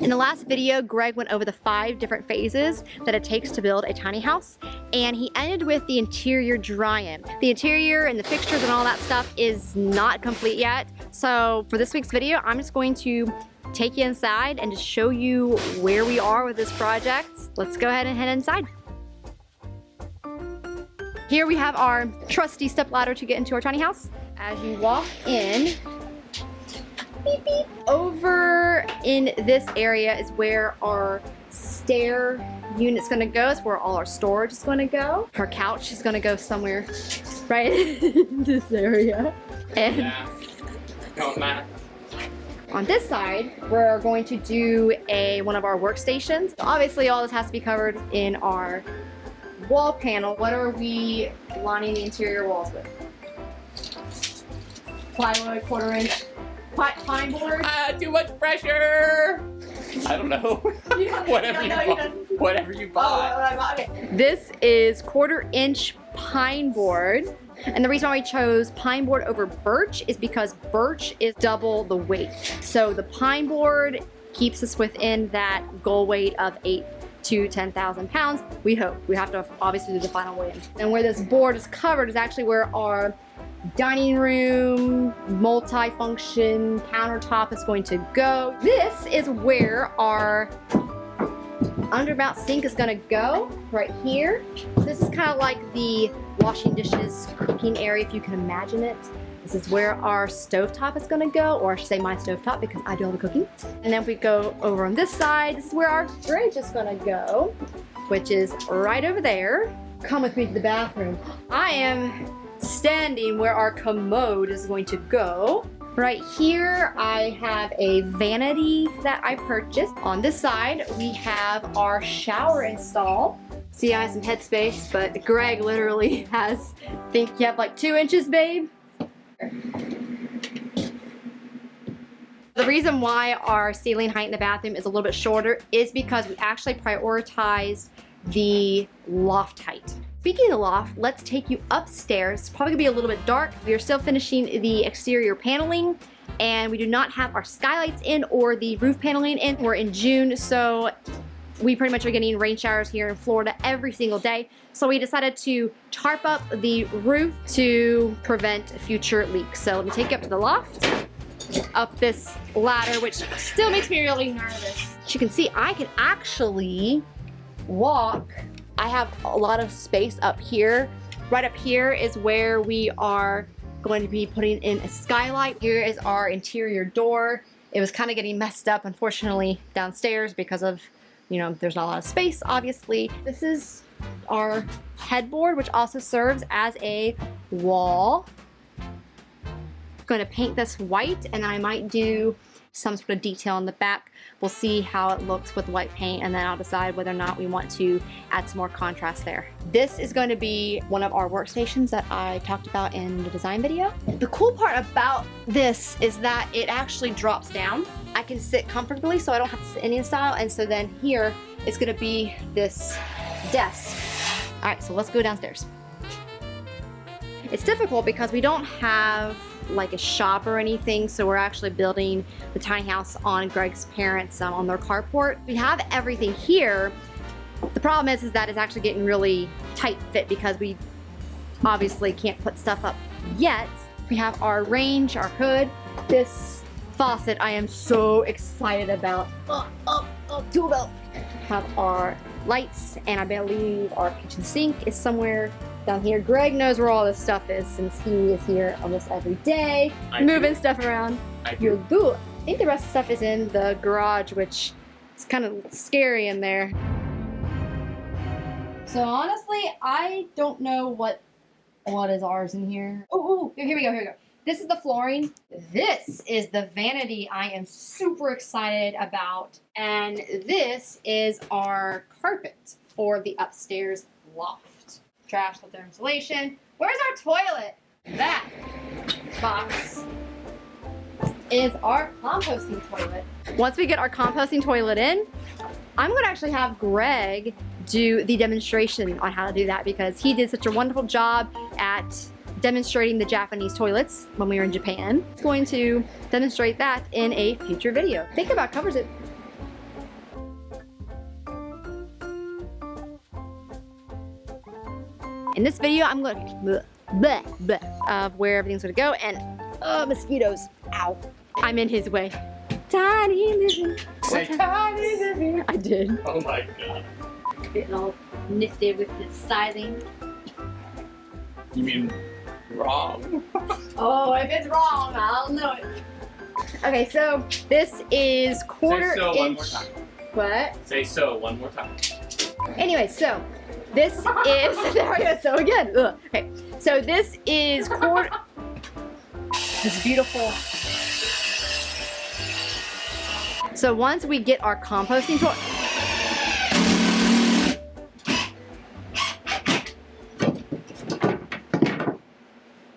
In the last video, Greg went over the 5 different phases that it takes to build a tiny house, and he ended with the interior dry-in. The interior and the fixtures and all that stuff is not complete yet. So for this week's video, I'm just going to take you inside and just show you where we are with this project. Let's go ahead and head inside. Here we have our trusty step ladder to get into our tiny house. As you walk in, beep, beep. Over in this area is where our stair unit's gonna go. It's where all our storage is gonna go. Our couch is gonna go somewhere right in this area. And on this side, we're going to do one of our workstations. Obviously, all this has to be covered in our wall panel. What are we lining the interior walls with? Plywood, 1/4 inch. Pine board? Too much pressure! I don't know. Whatever you buy. Okay. This is 1/4 inch pine board. And the reason why we chose pine board over birch is because birch is double the weight. So the pine board keeps us within that goal weight of 8 to 10,000 pounds. We hope. We have to obviously do the final weigh-in. And where this board is covered is actually where our dining room, multi-function countertop is going to go. This is where our undermount sink is gonna go, right here. This is kind of like the washing dishes cooking area, if you can imagine it. This is where our stovetop is gonna go, or I should say my stovetop because I do all the cooking. And then if we go over on this side, this is where our fridge is gonna go, which is right over there. Come with me to the bathroom. I am standing where our commode is going to go. Right here, I have a vanity that I purchased. On this side, we have our shower installed. See, I have some headspace, but Greg literally has, I think you have like 2 inches, babe. The reason why our ceiling height in the bathroom is a little bit shorter is because we actually prioritized the loft height. Speaking of the loft, let's take you upstairs. It's probably gonna be a little bit dark. We are still finishing the exterior paneling, and we do not have our skylights in or the roof paneling in. We're in June, so we pretty much are getting rain showers here in Florida every single day. So we decided to tarp up the roof to prevent future leaks. So let me take you up to the loft, up this ladder, which still makes me really nervous. As you can see, I can actually walk. I have a lot of space up here. Right up here is where we are going to be putting in a skylight. Here is our interior door. It was kind of getting messed up, unfortunately, downstairs because of, you know, there's not a lot of space, obviously. This is our headboard, which also serves as a wall. I'm going to paint this white, and I might do some sort of detail on the back. We'll see how it looks with white paint, and then I'll decide whether or not we want to add some more contrast there. This is going to be one of our workstations that I talked about in the design video. The cool part about this is that it actually drops down. I can sit comfortably, so I don't have to sit Indian style, and so then here is going to be this desk. All right, so let's go downstairs. It's difficult because we don't have like a shop or anything, so we're actually building the tiny house on Greg's parents' on their carport. We have everything here. The problem is that it's actually getting really tight fit because we obviously can't put stuff up yet. We have our range, our hood, this faucet I am so excited about. Tool belt. Have our lights, and I believe our kitchen sink is somewhere down here. Greg knows where all this stuff is since he is here almost every day, moving stuff around. You'll do it. I think the rest of the stuff is in the garage, which is kind of scary in there. So honestly, I don't know what is ours in here. Oh, here we go. This is the flooring. This is the vanity I am super excited about. And this is our carpet for the upstairs loft. Trash with their insulation. Where's our toilet? That box is our composting toilet. Once we get our composting toilet in, I'm going to actually have Greg do the demonstration on how to do that because he did such a wonderful job at demonstrating the Japanese toilets when we were in Japan. He's going to demonstrate that in a future video. I think about covers it. In this video, I'm going to of where everything's going to go, and mosquitoes. Ow. I'm in his way. Tiny living. Say tiny living. I did. Oh my god. Getting all nifty with the sizing. You mean wrong? Oh, if it's wrong, I'll know it. Okay, so this is quarter Say so inch. one more time. What? Say so one more time. Anyway, so this is there we go. So again, ugh. Okay, so this is quarter. It's beautiful. So once we get our composting tool,